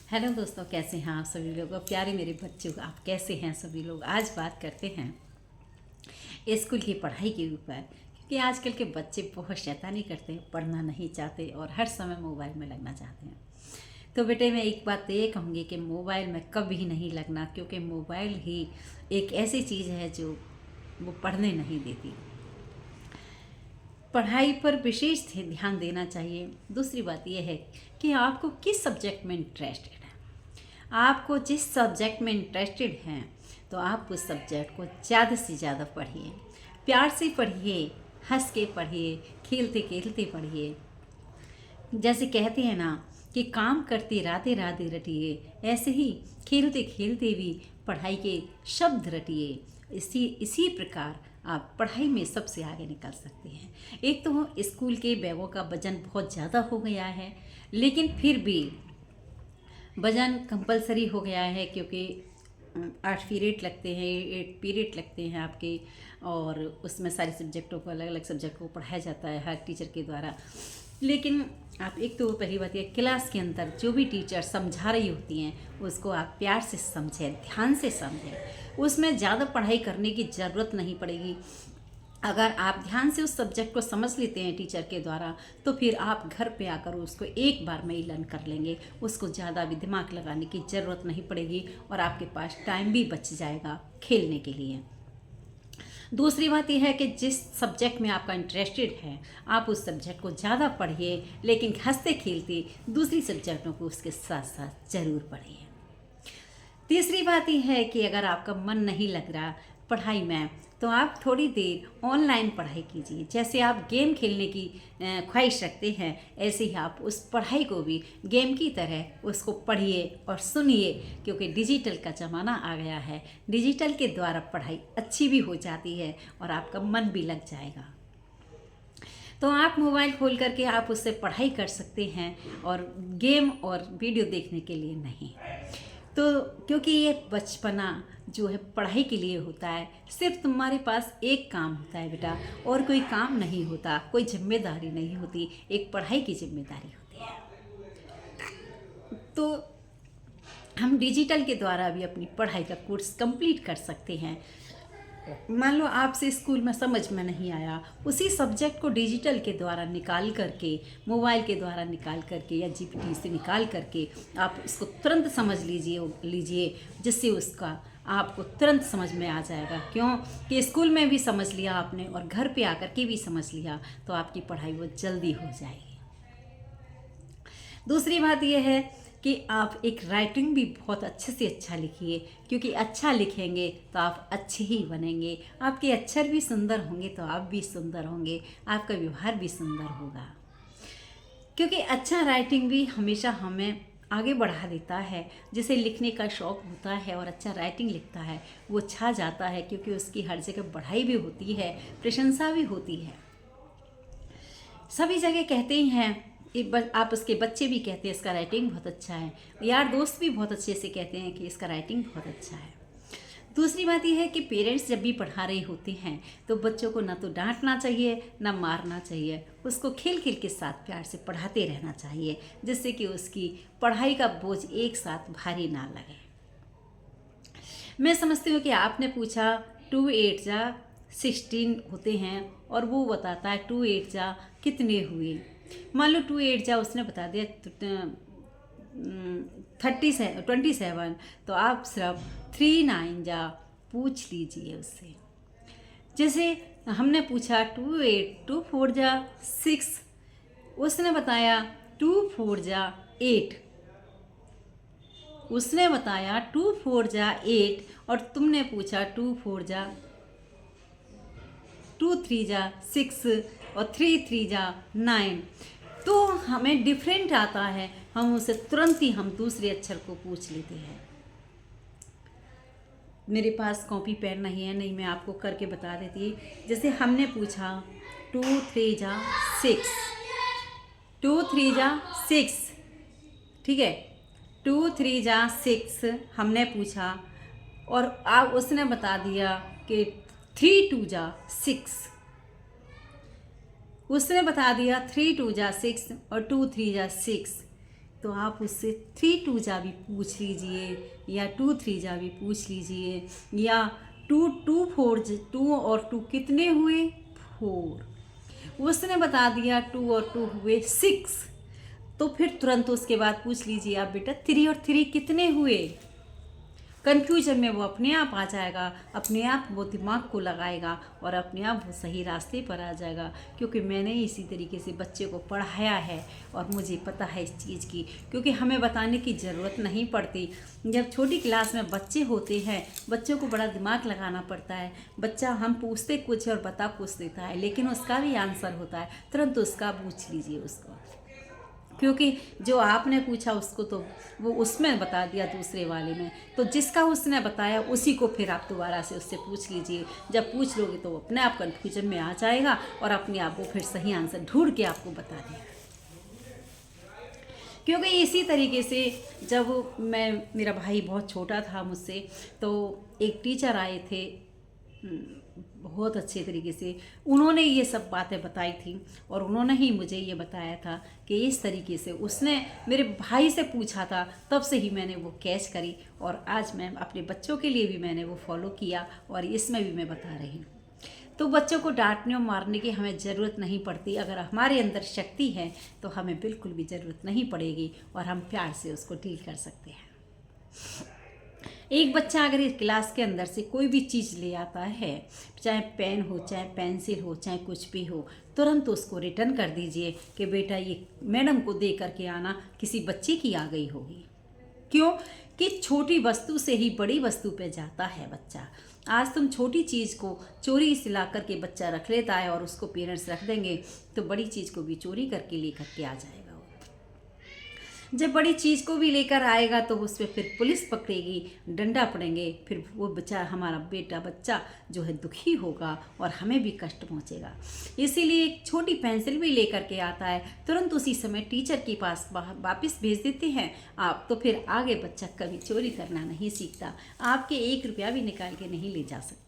Hello दोस्तों, कैसे हैं आप सभी लोग और प्यारे मेरे बच्चों, आप कैसे हैं सभी लोग। आज बात करते हैं स्कूल की पढ़ाई के ऊपर, क्योंकि आजकल के बच्चे बहुत शैतानी करते हैं, पढ़ना नहीं चाहते और हर समय मोबाइल में लगना चाहते हैं। तो बेटे, मैं एक बात तो ये कहूँगी कि मोबाइल में कभी नहीं लगना, क्योंकि मोबाइल ही एक ऐसी चीज़ है जो वो पढ़ने नहीं देती। पढ़ाई पर विशेष ध्यान देना चाहिए। दूसरी बात यह है कि आपको किस सब्जेक्ट में इंटरेस्टेड है। आपको जिस सब्जेक्ट में इंटरेस्टेड हैं तो आप उस सब्जेक्ट को ज़्यादा से ज़्यादा पढ़िए, प्यार से पढ़िए, हंस के पढ़िए, खेलते खेलते पढ़िए। जैसे कहते हैं ना कि काम करते राधे राधे रटिए, ऐसे ही खेलते खेलते भी पढ़ाई के शब्द रटिए। इसी प्रकार आप पढ़ाई में सबसे आगे निकल सकते हैं। एक तो स्कूल के बैगों का वजन बहुत ज़्यादा हो गया है, लेकिन फिर भी वजन कंपलसरी हो गया है, क्योंकि 8 पीरियड लगते हैं, 8 पीरियड लगते हैं आपके, और उसमें सारे सब्जेक्टों को, अलग अलग सब्जेक्ट को पढ़ाया जाता है हर टीचर के द्वारा। लेकिन आप एक तो पहली बात है, क्लास के अंदर जो भी टीचर समझा रही होती हैं उसको आप प्यार से समझें, ध्यान से समझें। उसमें ज़्यादा पढ़ाई करने की ज़रूरत नहीं पड़ेगी। अगर आप ध्यान से उस सब्जेक्ट को समझ लेते हैं टीचर के द्वारा, तो फिर आप घर पे आकर उसको एक बार में ही लर्न कर लेंगे। उसको ज़्यादा भी दिमाग लगाने की ज़रूरत नहीं पड़ेगी और आपके पास टाइम भी बच जाएगा खेलने के लिए। दूसरी बात यह है कि जिस सब्जेक्ट में आपका इंटरेस्टेड है, आप उस सब्जेक्ट को ज़्यादा पढ़िए, लेकिन हंसते खेलते दूसरी सब्जेक्टों को उसके साथ साथ ज़रूर पढ़िए। तीसरी बात यह है कि अगर आपका मन नहीं लग रहा पढ़ाई में, तो आप थोड़ी देर ऑनलाइन पढ़ाई कीजिए। जैसे आप गेम खेलने की ख्वाहिश रखते हैं, ऐसे ही आप उस पढ़ाई को भी गेम की तरह उसको पढ़िए और सुनिए, क्योंकि डिजिटल का ज़माना आ गया है। डिजिटल के द्वारा पढ़ाई अच्छी भी हो जाती है और आपका मन भी लग जाएगा। तो आप मोबाइल खोल करके आप उससे पढ़ाई कर सकते हैं, और गेम और वीडियो देखने के लिए नहीं। तो क्योंकि ये बचपना जो है पढ़ाई के लिए होता है, सिर्फ तुम्हारे पास एक काम होता है बेटा, और कोई काम नहीं होता, कोई जिम्मेदारी नहीं होती, एक पढ़ाई की जिम्मेदारी होती है। तो हम डिजिटल के द्वारा भी अपनी पढ़ाई का कोर्स कंप्लीट कर सकते हैं। मान लो आपसे स्कूल में समझ में नहीं आया, उसी सब्जेक्ट को डिजिटल के द्वारा निकाल करके, मोबाइल के द्वारा निकाल करके या जीपीटी से निकाल करके आप इसको तुरंत समझ लीजिए, जिससे उसका आपको तुरंत समझ में आ जाएगा। क्यों कि स्कूल में भी समझ लिया आपने और घर पे आकर के भी समझ लिया, तो आपकी पढ़ाई वो जल्दी हो जाएगी। दूसरी बात यह है कि आप एक राइटिंग भी बहुत अच्छे से अच्छा लिखिए, क्योंकि अच्छा लिखेंगे तो आप अच्छे ही बनेंगे। आपके अक्षर भी सुंदर होंगे तो आप भी सुंदर होंगे, आपका व्यवहार भी सुंदर होगा। क्योंकि अच्छा राइटिंग भी हमेशा हमें आगे बढ़ा देता है। जिसे लिखने का शौक़ होता है और अच्छा राइटिंग लिखता है, वो छा जाता है, क्योंकि उसकी हर जगह बढ़ाई भी होती है, प्रशंसा भी होती है। सभी जगह कहते ही हैं, आप उसके बच्चे भी कहते हैं इसका राइटिंग बहुत अच्छा है, यार दोस्त भी बहुत अच्छे से कहते हैं कि इसका राइटिंग बहुत अच्छा है। दूसरी बात यह है कि पेरेंट्स जब भी पढ़ा रहे होते हैं तो बच्चों को ना तो डांटना चाहिए ना मारना चाहिए, उसको खेल खेल के साथ प्यार से पढ़ाते रहना चाहिए, जिससे कि उसकी पढ़ाई का बोझ एक साथ भारी ना लगे। मैं समझती हूँ कि आपने पूछा 2 8 जा 16 होते हैं, और वो बताता है 2 8 जा कितने हुए। मान लो 2 8 जा उसने बता दिया 27, तो आप सिर्फ 3 9 जा पूछ लीजिए उससे। जैसे हमने पूछा 2 4 जा 6, उसने बताया 2 4 जा 8, उसने बताया 2 4 जा 8, और तुमने पूछा 2 4 जा 2 3 जा 6 और 3 3 जा 9। तो हमें डिफरेंट आता है, हम उसे तुरंत ही हम दूसरे अक्षर को पूछ लेते हैं। मेरे पास कॉपी पेन नहीं है, नहीं मैं आपको करके बता देती। जैसे हमने पूछा 2 3 जा 6, 2 3 जा 6, ठीक है, 2 3 जा 6 हमने पूछा, और उसने बता दिया कि 3 2 जा 6, उसने बता दिया 3 2 जा 6 और 2 3 जा 6। तो आप उससे 3 2 जा भी पूछ लीजिए, या 2 3 जा भी पूछ लीजिए, या 2 2 4 2 और 2 कितने हुए 4। उसने बता दिया 2 और 2 हुए 6, तो फिर तुरंत उसके बाद पूछ लीजिए आप, बेटा 3 और 3 कितने हुए। कन्फ्यूजन में वो अपने आप आ जाएगा, अपने आप वो दिमाग को लगाएगा और अपने आप वो सही रास्ते पर आ जाएगा। क्योंकि मैंने इसी तरीके से बच्चे को पढ़ाया है और मुझे पता है इस चीज़ की, क्योंकि हमें बताने की ज़रूरत नहीं पड़ती। जब छोटी क्लास में बच्चे होते हैं, बच्चों को बड़ा दिमाग लगाना पड़ता है। बच्चा हम पूछते कुछ और बता कुछ देता है, लेकिन उसका भी आंसर होता है, तुरंत उसका पूछ लीजिए उसको, क्योंकि जो आपने पूछा उसको तो वो उसमें बता दिया दूसरे वाले में, तो जिसका उसने बताया उसी को फिर आप दोबारा से उससे पूछ लीजिए। जब पूछ लोगे तो वो अपने आप कन्फ्यूजन में आ जाएगा और अपने आप वो फिर सही आंसर ढूंढ के आपको बता देगा। क्योंकि इसी तरीके से जब मेरा भाई बहुत छोटा था मुझसे, तो एक टीचर आए थे, बहुत अच्छे तरीके से उन्होंने ये सब बातें बताई थी और उन्होंने ही मुझे ये बताया था कि इस तरीके से उसने मेरे भाई से पूछा था, तब से ही मैंने वो कैच करी और आज मैं अपने बच्चों के लिए भी मैंने वो फॉलो किया और इसमें भी मैं बता रही हूँ। तो बच्चों को डांटने और मारने की हमें ज़रूरत नहीं पड़ती। अगर हमारे अंदर शक्ति है तो हमें बिल्कुल भी ज़रूरत नहीं पड़ेगी और हम प्यार से उसको डील कर सकते हैं। एक बच्चा अगर इस क्लास के अंदर से कोई भी चीज़ ले आता है, चाहे पेन हो, चाहे पेंसिल हो, चाहे कुछ भी हो, तुरंत उसको रिटर्न कर दीजिए कि बेटा ये मैडम को दे करके आना, किसी बच्चे की आ गई होगी। क्यों कि छोटी वस्तु से ही बड़ी वस्तु पे जाता है बच्चा। आज तुम छोटी चीज़ को चोरी से ला करके बच्चा रख लेता है और उसको पेरेंट्स रख देंगे, तो बड़ी चीज़ को भी चोरी करके ले करके आ जाएगा। जब बड़ी चीज़ को भी लेकर आएगा तो उस पर फिर पुलिस पकड़ेगी, डंडा पड़ेंगे, फिर वो बच्चा हमारा बच्चा जो है दुखी होगा और हमें भी कष्ट पहुंचेगा। इसीलिए एक छोटी पेंसिल भी लेकर के आता है, तुरंत उसी समय टीचर के पास वापस भेज देते हैं आप, तो फिर आगे बच्चा कभी चोरी करना नहीं सीखता, आपके 1 रुपया भी निकाल के नहीं ले जा सकता।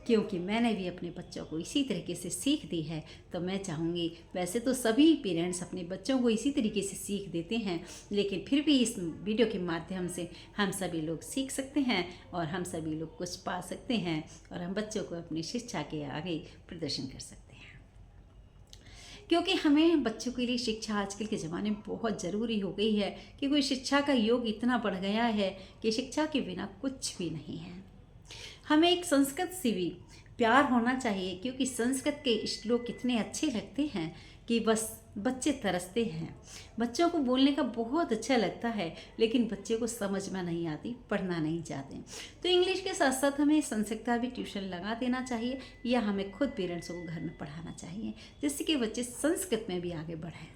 क्योंकि मैंने भी अपने बच्चों को इसी तरीके से सीख दी है, तो मैं चाहूँगी, वैसे तो सभी पेरेंट्स अपने बच्चों को इसी तरीके से सीख देते हैं, लेकिन फिर भी इस वीडियो के माध्यम से हम सभी लोग सीख सकते हैं और हम सभी लोग कुछ पा सकते हैं और हम बच्चों को अपनी शिक्षा के आगे प्रदर्शन कर सकते हैं। क्योंकि हमें बच्चों के लिए शिक्षा आजकल के ज़माने में बहुत ज़रूरी हो गई है, क्योंकि शिक्षा का योग इतना बढ़ गया है कि शिक्षा के बिना कुछ भी नहीं है। हमें एक संस्कृत से भी प्यार होना चाहिए, क्योंकि संस्कृत के श्लोक कितने अच्छे लगते हैं कि बस बच्चे तरसते हैं। बच्चों को बोलने का बहुत अच्छा लगता है, लेकिन बच्चे को समझ में नहीं आती, पढ़ना नहीं चाहते। तो इंग्लिश के साथ साथ हमें संस्कृत का भी ट्यूशन लगा देना चाहिए, या हमें खुद पेरेंट्सों को घर में पढ़ाना चाहिए, जिससे कि बच्चे संस्कृत में भी आगे बढ़ें।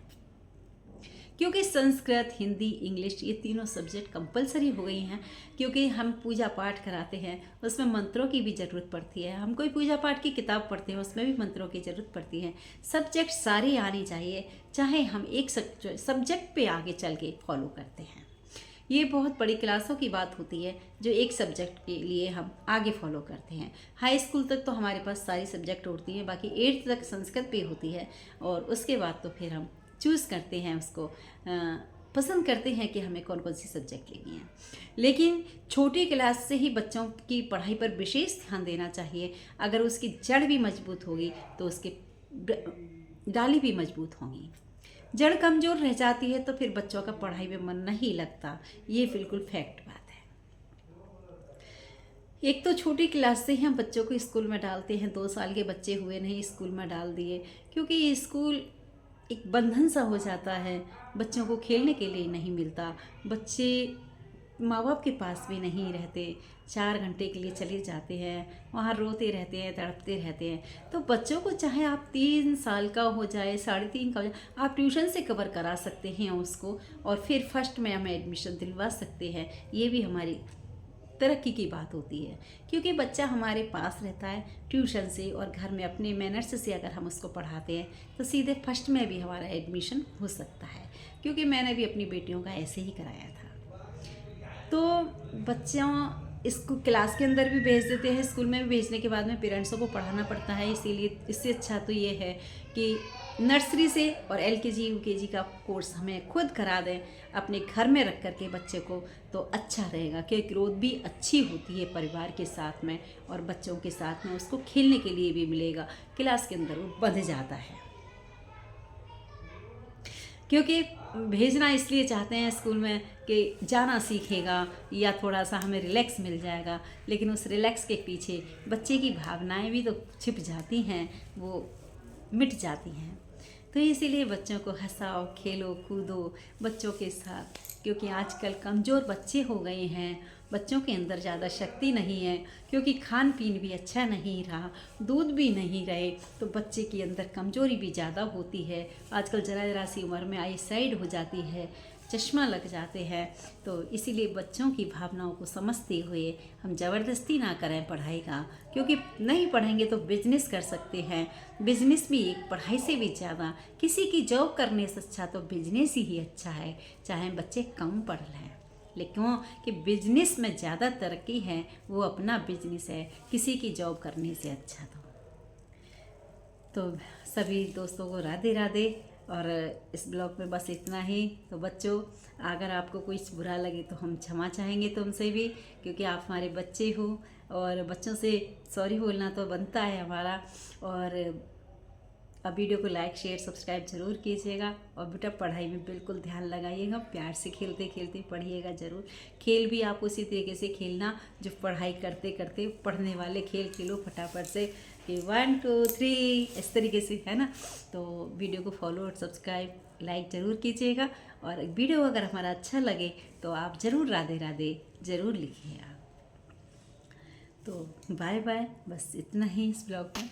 क्योंकि संस्कृत, हिंदी, इंग्लिश ये तीनों सब्जेक्ट कंपलसरी हो गई हैं, क्योंकि हम पूजा पाठ कराते हैं, उसमें मंत्रों की भी ज़रूरत पड़ती है। हम कोई पूजा पाठ की किताब पढ़ते हैं, उसमें भी मंत्रों की ज़रूरत पड़ती है। सब्जेक्ट सारे आने चाहिए, चाहे हम एक सब्जेक्ट पे आगे चल के फॉलो करते हैं। ये बहुत बड़ी क्लासों की बात होती है जो एक सब्जेक्ट के लिए हम आगे फॉलो करते हैं। हाई स्कूल तक तो हमारे पास सारी सब्जेक्ट होती हैं, बाकी 8th तक संस्कृत पे होती है, और उसके बाद तो फिर हम चूज़ करते हैं, उसको पसंद करते हैं कि हमें कौन कौन सी सब्जेक्ट लेनी है। लेकिन छोटी क्लास से ही बच्चों की पढ़ाई पर विशेष ध्यान देना चाहिए। अगर उसकी जड़ भी मजबूत होगी तो उसकी डाली भी मजबूत होंगी। जड़ कमज़ोर रह जाती है तो फिर बच्चों का पढ़ाई में मन नहीं लगता, ये बिल्कुल फैक्ट बात है। एक तो छोटी क्लास से ही हम बच्चों को स्कूल में डालते हैं, 2 साल के बच्चे हुए नहीं स्कूल में डाल दिए, क्योंकि स्कूल एक बंधन सा हो जाता है, बच्चों को खेलने के लिए नहीं मिलता, बच्चे माँ बाप के पास भी नहीं रहते, 4 घंटे के लिए चले जाते हैं, वहाँ रोते रहते हैं, तड़पते रहते हैं। तो बच्चों को चाहे आप 3 साल का हो जाए, 3.5 का हो जाए, आप ट्यूशन से कवर करा सकते हैं उसको, और फिर फर्स्ट में हमें एडमिशन दिलवा सकते हैं। ये भी हमारी तरक्की की बात होती है, क्योंकि बच्चा हमारे पास रहता है ट्यूशन से, और घर में अपने मैनर्स से अगर हम उसको पढ़ाते हैं तो सीधे फर्स्ट में भी हमारा एडमिशन हो सकता है। क्योंकि मैंने भी अपनी बेटियों का ऐसे ही कराया था। तो बच्चों इसको क्लास के अंदर भी भेज देते हैं, स्कूल में भी भेजने के बाद में पेरेंट्सों को पढ़ाना पड़ता है, इसीलिए इससे अच्छा तो ये है कि नर्सरी से और LKG UKG का कोर्स हमें खुद करा दें अपने घर में रख कर के बच्चे को, तो अच्छा रहेगा, क्योंकि ग्रोथ भी अच्छी होती है परिवार के साथ में, और बच्चों के साथ में उसको खेलने के लिए भी मिलेगा। क्लास के अंदर वो बंध जाता है, क्योंकि भेजना इसलिए चाहते हैं स्कूल में कि जाना सीखेगा या थोड़ा सा हमें रिलैक्स मिल जाएगा, लेकिन उस रिलैक्स के पीछे बच्चे की भावनाएं भी तो छिप जाती हैं, वो मिट जाती हैं। तो इसीलिए बच्चों को हंसाओ, खेलो, कूदो बच्चों के साथ, क्योंकि आजकल कमज़ोर बच्चे हो गए हैं, बच्चों के अंदर ज़्यादा शक्ति नहीं है, क्योंकि खान पीन भी अच्छा नहीं रहा, दूध भी नहीं रहे, तो बच्चे के अंदर कमज़ोरी भी ज़्यादा होती है। आजकल ज़रा ज़रा सी उम्र में आई साइड हो जाती है, चश्मा लग जाते हैं। तो इसीलिए बच्चों की भावनाओं को समझते हुए हम ज़बरदस्ती ना करें पढ़ाई का, क्योंकि नहीं पढ़ेंगे तो बिजनेस कर सकते हैं। बिजनेस भी एक पढ़ाई से भी ज़्यादा, किसी की जॉब करने से अच्छा तो बिजनेस ही अच्छा है, चाहे बच्चे कम पढ़ लें, लेकिन कि बिजनेस में ज़्यादा तरक्की है, वो अपना बिजनेस है, किसी की जॉब करने से अच्छा। तो सभी दोस्तों को राधे राधे, और इस ब्लॉग में बस इतना ही। तो बच्चों, अगर आपको कुछ बुरा लगे तो हम क्षमा चाहेंगे तुमसे भी, क्योंकि आप हमारे बच्चे हो, और बच्चों से सॉरी बोलना तो बनता है हमारा। और अब वीडियो को लाइक शेयर सब्सक्राइब ज़रूर कीजिएगा, और बेटा पढ़ाई में बिल्कुल ध्यान लगाइएगा, प्यार से खेलते खेलते पढ़िएगा ज़रूर। खेल भी आप उसी तरीके से खेलना जो पढ़ाई करते करते पढ़ने वाले खेल खेलो फटाफट से, कि 1 2 3 इस तरीके से, है ना। तो वीडियो को फॉलो और सब्सक्राइब लाइक ज़रूर कीजिएगा, और वीडियो अगर हमारा अच्छा लगे तो आप ज़रूर राधे राधे ज़रूर लिखिएगा। तो बाय बाय, बस इतना ही इस ब्लॉग में।